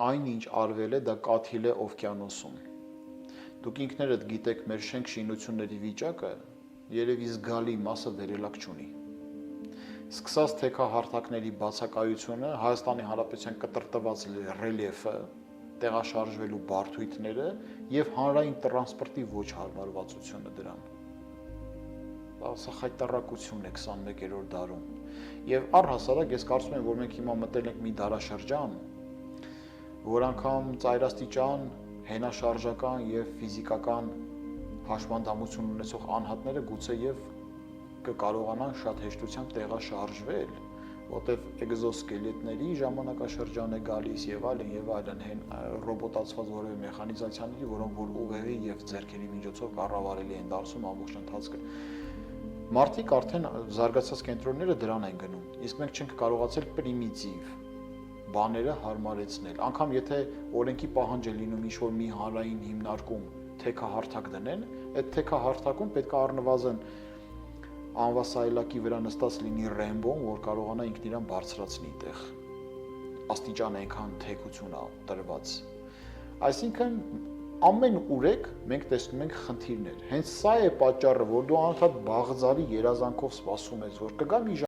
այն ինչ արվել է, դա կաթիլ է օվկիանոսում։ Դուք ինքներդ գիտեք մեր շենք շինությունների վիճակը երևի զգալի մասը վերելակ չունի։ Սկսած թեքահարթակների բացակայությունը, Հայաստանի Հանրապետության կտրտված ռելիեֆը, տեղաշարժվելու բարդույթները եւ հանրային տրանսպորտի ոչ հարմարվածությունը դրան։ Սա խայտառակություն է 21-րդ դարում։ Եվ առհասարակ ես կարծում եմ, որ մենք հիմա մտել ենք մի դարաշրջան, որ անգամ ծայրաստիճան, հենաշարժական եւ ֆիզիկական հաշմանդամություն ունեցող անհատները գուցե եւ կկարողանան շատ հեշտությամբ տեղաշարժվել, որտեղ էկզոսկելետների ժամանակաշրջան է գալիս եւ այլն, ռոբոտացված որևէ մեխանիզացիաների, որոնք որ ուղեղի եւ ձեռքերի միջոցով կառավարելի են դարձում ամբողջ ընթացքը։ Մարդիկ արդեն զարգացած կենտրոնները դրան են գնում, իսկ մենք չենք կարողացել պրիմիտիվ բաները հարմարեցնել։ Անկամ եթե օրենքի պահանջ է լինում ինչ-որ մի հանրային հիմնարկում թեքահարթակ դնեն, այդ թեքահարթակում պետք է առնվազն անվասայլակի վրա նստած լինի ռեմբոն, որ կարողանա ինքն իրան բարձրացնի տեղ։ Աստիճան այնքան թեքություն է տրված։ Այսինքն ամենուրեք մենք տեսնում ենք խնդիրներ։ Հենց սա է պատճառը, որ դու անդադ բաղձարի երազանքով սպասում ես, որ կգա մի